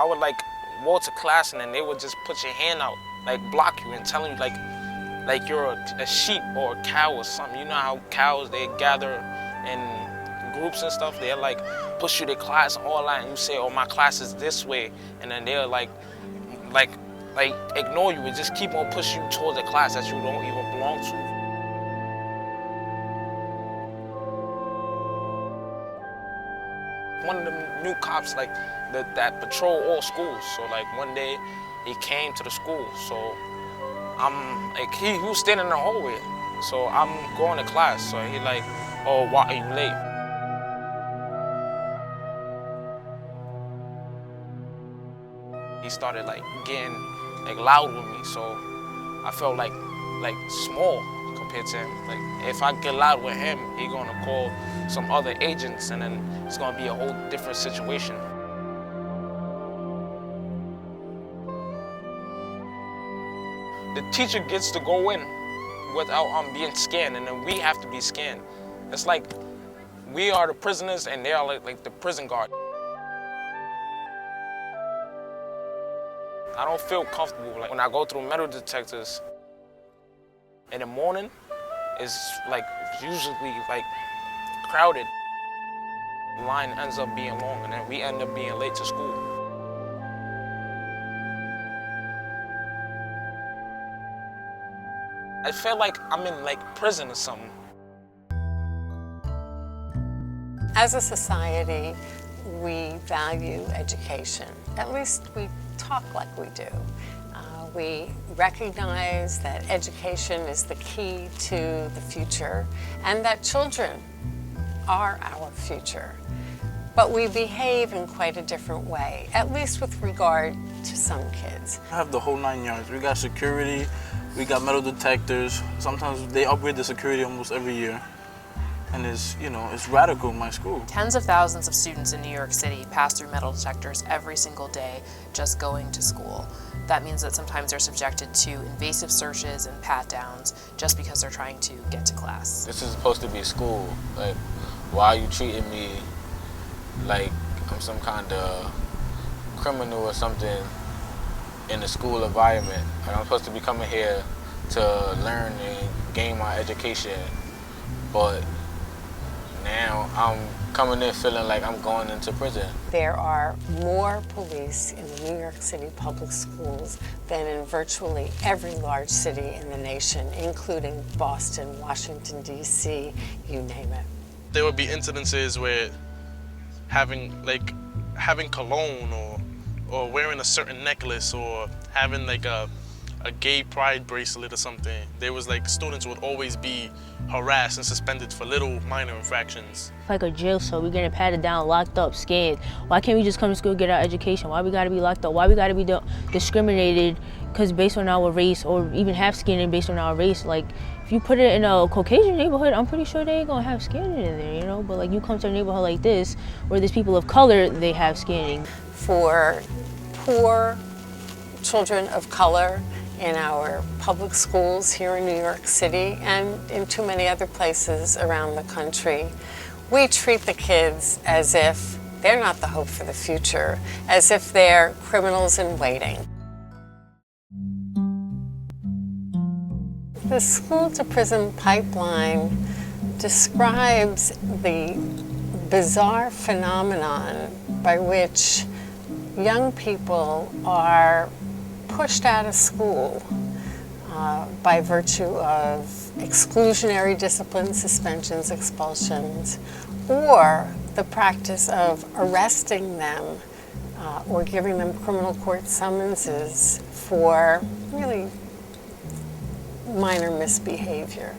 I would like walk to class and then they would just put your hand out, like block you and telling you like you're a sheep or a cow or something. You know how cows, they gather in groups and stuff? They'll like push you to class and all that, and you say, oh, my class is this way, and then they'll like ignore you and just keep on pushing you towards a class that you don't even belong to. One of them new cops that patrol all schools. So like one day he came to the school. So I'm like, he was standing in the hallway. So I'm going to class. So he like, oh, why are you late? He started like getting like loud with me. So I felt like small compared to him. Like if I get loud with him, he gonna call some other agents and then it's gonna be a whole different situation. The teacher gets to go in without being scanned, and then we have to be scanned. It's like we are the prisoners and they are like the prison guard. I don't feel comfortable. Like when I go through metal detectors in the morning, it's like usually like crowded. The line ends up being long and then we end up being late to school. I feel like I'm in like prison or something. As a society, we value education. At least we talk like we do. We recognize that education is the key to the future and that children are our future. But we behave in quite a different way, at least with regard to some kids. I have the whole 9 yards. We got security, we got metal detectors. Sometimes they upgrade the security almost every year. And it's, you know, it's radical in my school. Tens of thousands of students in New York City pass through metal detectors every single day just going to school. That means that sometimes they're subjected to invasive searches and pat-downs just because they're trying to get to class. This is supposed to be school. Like, why are you treating me like I'm some kind of criminal or something in the school environment? Like, I'm supposed to be coming here to learn and gain my education, but now I'm coming in feeling like I'm going into prison. There are more police in the New York City public schools than in virtually every large city in the nation, including Boston, Washington, D.C., you name it. There would be incidences where having cologne or wearing a certain necklace or having like a gay pride bracelet or something. There was like students would always be harassed and suspended for little minor infractions. Like a jail cell, we're getting patted down, locked up, scared. Why can't we just come to school and get our education? Why we gotta be locked up? Why we gotta be discriminated because based on our race, or even have scanning based on our race? Like, if you put it in a Caucasian neighborhood, I'm pretty sure they ain't gonna have scanning in there, you know? But like, you come to a neighborhood like this, where there's people of color, they have scanning. For poor children of color in our public schools here in New York City and in too many other places around the country, we treat the kids as if they're not the hope for the future, as if they're criminals in waiting. The school-to-prison pipeline describes the bizarre phenomenon by which young people are pushed out of school by virtue of exclusionary discipline, suspensions, expulsions, or the practice of arresting them or giving them criminal court summonses for really minor misbehavior.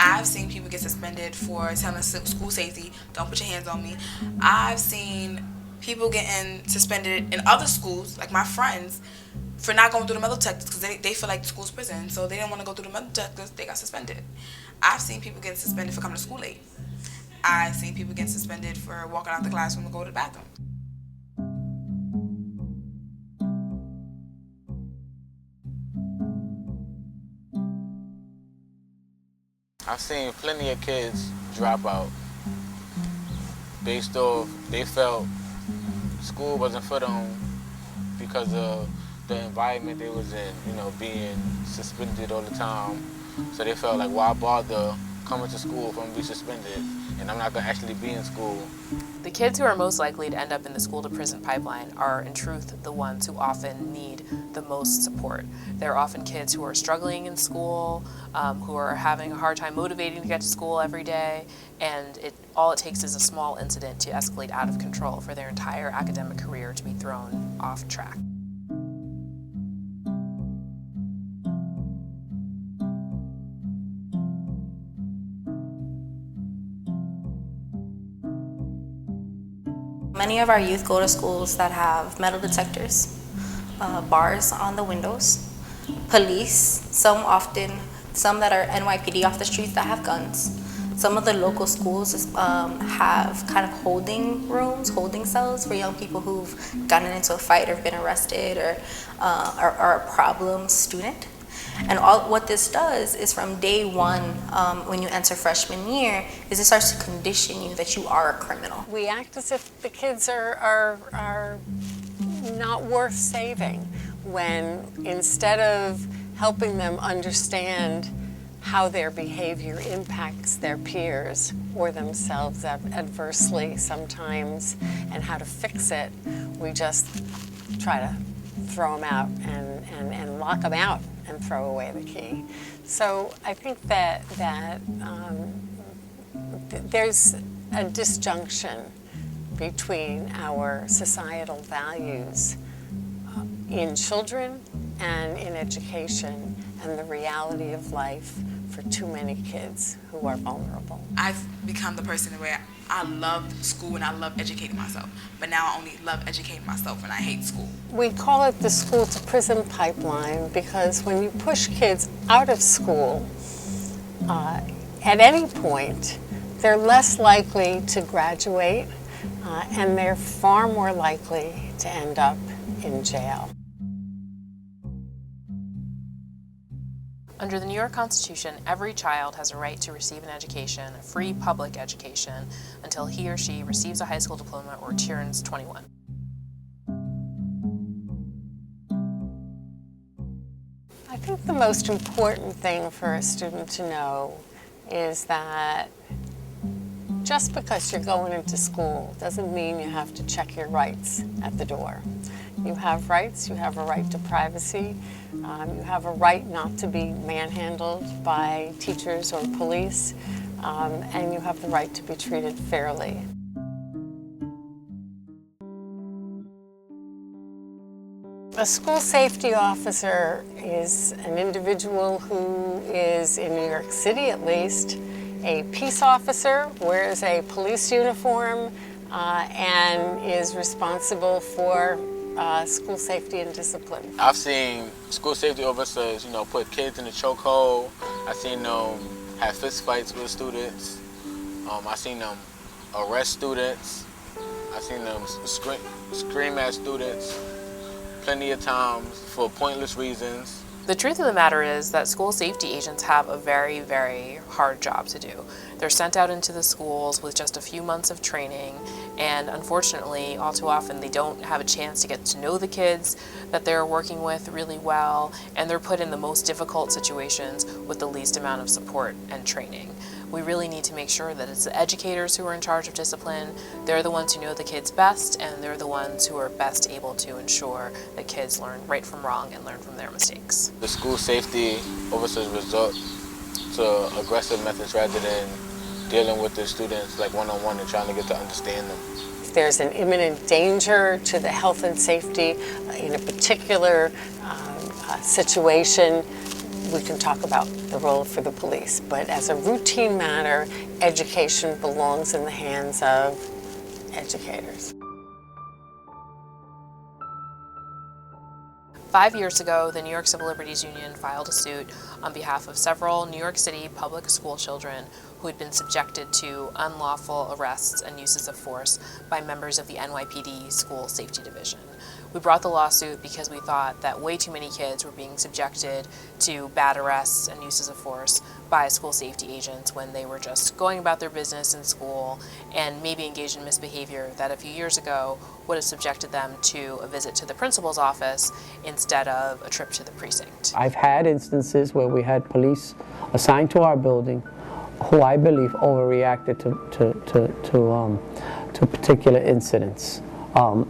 I've seen people get suspended for telling school safety, don't put your hands on me. I've seen people getting suspended in other schools, like my friends, for not going through the metal detectors because they feel like the school's prison, so they didn't want to go through the metal detectors. They got suspended. I've seen people getting suspended for coming to school late. I've seen people getting suspended for walking out the classroom to go to the bathroom. I've seen plenty of kids drop out based off they felt school wasn't for them because of the environment they was in, you know, being suspended all the time. So they felt like, why bother coming to school if I'm gonna be suspended and I'm not gonna actually be in school. The kids who are most likely to end up in the school to prison pipeline are in truth the ones who often need the most support. They're often kids who are struggling in school, who are having a hard time motivating to get to school every day, and all it takes is a small incident to escalate out of control for their entire academic career to be thrown off track. Many of our youth go to schools that have metal detectors, bars on the windows, police, some that are NYPD off the streets that have guns. Some of the local schools have kind of holding rooms, holding cells for young people who've gotten into a fight or been arrested or are a problem student. And what this does is from day one, when you enter freshman year, is it starts to condition you that you are a criminal. We act as if the kids are not worth saving, when instead of helping them understand how their behavior impacts their peers or themselves adversely sometimes and how to fix it, we just try to throw them out and lock them out and throw away the key. So I think that there's a disjunction between our societal values in children and in education and the reality of life for too many kids who are vulnerable. I've become the person where I love school and I love educating myself, but now I only love educating myself and I hate school. We call it the school to prison pipeline because when you push kids out of school, at any point, they're less likely to graduate and they're far more likely to end up in jail. Under the New York Constitution, every child has a right to receive an education, a free public education, until he or she receives a high school diploma or turns 21. I think the most important thing for a student to know is that just because you're going into school doesn't mean you have to check your rights at the door. You have rights, you have a right to privacy, you have a right not to be manhandled by teachers or police, and you have the right to be treated fairly. A school safety officer is an individual who is, in New York City at least, a peace officer, wears a police uniform, and is responsible for school safety and discipline. I've seen school safety officers, you know, put kids in the chokehold. I've seen them have fist fights with students. I've seen them arrest students. I've seen them scream at students plenty of times for pointless reasons. The truth of the matter is that school safety agents have a very, very hard job to do. They're sent out into the schools with just a few months of training, and unfortunately, all too often, they don't have a chance to get to know the kids that they're working with really well, and they're put in the most difficult situations with the least amount of support and training. We really need to make sure that it's the educators who are in charge of discipline. They're the ones who know the kids best, and they're the ones who are best able to ensure that kids learn right from wrong and learn from their mistakes. The school safety officers resort to aggressive methods rather than dealing with the students like one-on-one and trying to get to understand them. If there's an imminent danger to the health and safety in a particular situation, we can talk about the role for the police. But as a routine matter, education belongs in the hands of educators. 5 years ago, the New York Civil Liberties Union filed a suit on behalf of several New York City public school children who had been subjected to unlawful arrests and uses of force by members of the NYPD School Safety Division. We brought the lawsuit because we thought that way too many kids were being subjected to bad arrests and uses of force by school safety agents when they were just going about their business in school and maybe engaged in misbehavior that a few years ago would have subjected them to a visit to the principal's office instead of a trip to the precinct. I've had instances where we had police assigned to our building who I believe overreacted to particular incidents.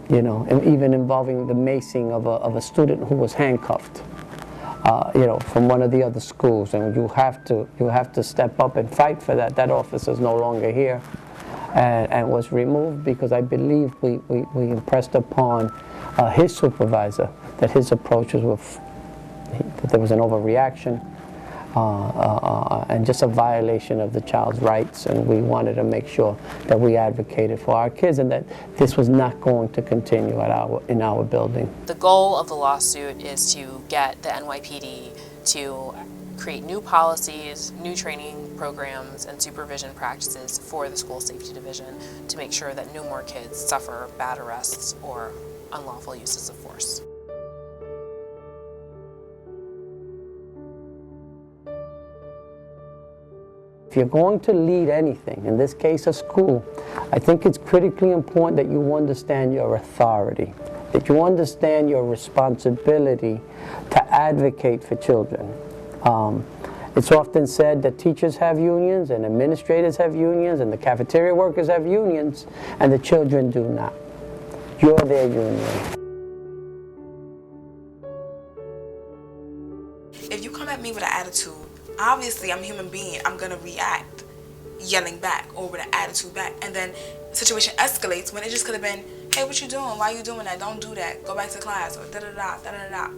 You know, and even involving the macing of a student who was handcuffed, you know, from one of the other schools, and you have to step up and fight for that. That officer is no longer here, and was removed because I believe we impressed upon his supervisor that his approach was that there was an overreaction. And just a violation of the child's rights, and we wanted to make sure that we advocated for our kids and that this was not going to continue in our building. The goal of the lawsuit is to get the NYPD to create new policies, new training programs, and supervision practices for the School Safety Division to make sure that no more kids suffer bad arrests or unlawful uses of force. If you're going to lead anything, in this case a school, I think it's critically important that you understand your authority, that you understand your responsibility to advocate for children. It's often said that teachers have unions and administrators have unions and the cafeteria workers have unions and the children do not. You're their union. If you come at me with an attitude, obviously I'm a human being, I'm gonna react, yelling back or with an attitude back, and then the situation escalates when it just could have been, hey, what you doing? Why you doing that? Don't do that. Go back to class, or da-da-da, da-da-da.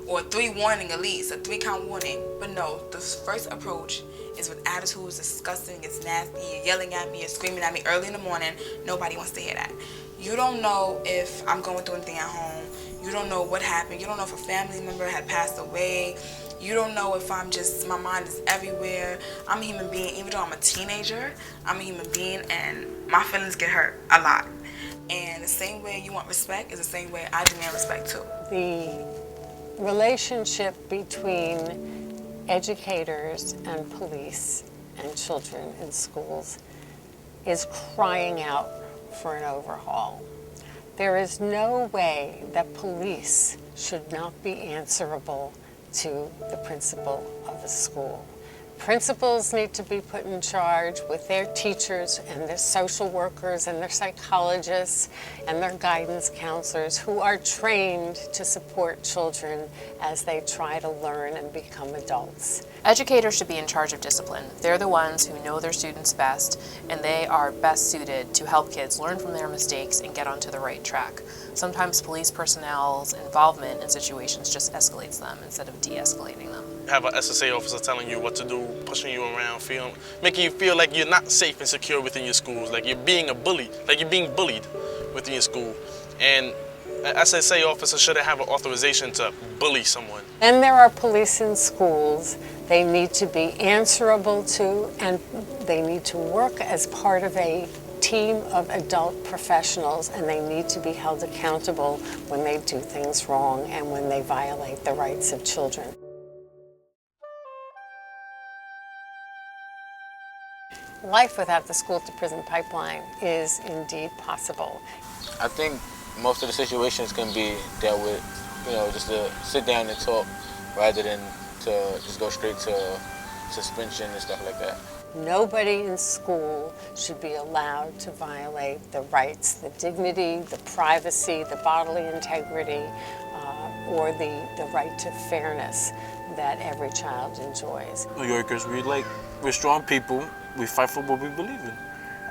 Or 3 warning at least, a 3-count warning. But no, the first approach is with attitude, it's disgusting, it's nasty, you're yelling at me, you're screaming at me early in the morning. Nobody wants to hear that. You don't know if I'm going through anything at home. You don't know what happened. You don't know if a family member had passed away. You don't know if I'm just, my mind is everywhere. I'm a human being, even though I'm a teenager, I'm a human being and my feelings get hurt a lot. And the same way you want respect is the same way I demand respect too. The relationship between educators and police and children in schools is crying out for an overhaul. There is no way that police should not be answerable to the principal of a school. Principals need to be put in charge with their teachers and their social workers and their psychologists and their guidance counselors who are trained to support children as they try to learn and become adults. Educators should be in charge of discipline. They're the ones who know their students best, and they are best suited to help kids learn from their mistakes and get onto the right track. Sometimes police personnel's involvement in situations just escalates them instead of de-escalating them. Have an SSA officer telling you what to do, pushing you around, making you feel like you're not safe and secure within your schools, like you're being bullied within your school. And an SSA officer shouldn't have an authorization to bully someone. And there are police in schools. They need to be answerable to, and they need to work as part of a team of adult professionals, and they need to be held accountable when they do things wrong and when they violate the rights of children. Life without the school-to-prison pipeline is indeed possible. I think most of the situations can be dealt with, just to sit down and talk rather than to just go straight to suspension and stuff like that. Nobody in school should be allowed to violate the rights, the dignity, the privacy, the bodily integrity, or the right to fairness that every child enjoys. New Yorkers, we're strong people. We fight for what we believe in.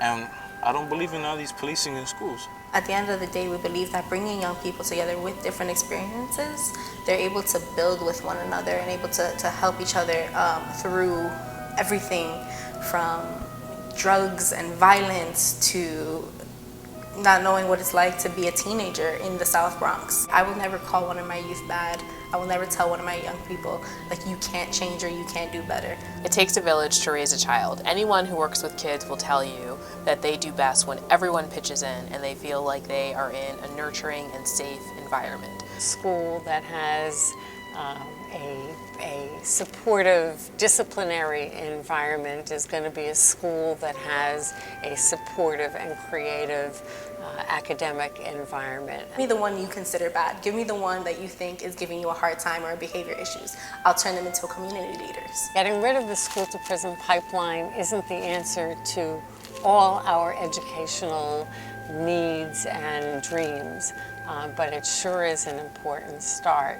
And I don't believe in all these policing in schools. At the end of the day, we believe that bringing young people together with different experiences, they're able to build with one another and able to help each other through everything from drugs and violence to not knowing what it's like to be a teenager in the South Bronx. I will never call one of my youth bad. I will never tell one of my young people, like, you can't change or you can't do better. It takes a village to raise a child. Anyone who works with kids will tell you that they do best when everyone pitches in and they feel like they are in a nurturing and safe environment. School that has a supportive disciplinary environment is going to be a school that has a supportive and creative academic environment. Give me the one you consider bad. Give me the one that you think is giving you a hard time or behavior issues. I'll turn them into community leaders. Getting rid of the school to prison pipeline isn't the answer to all our educational needs and dreams, but it sure is an important start.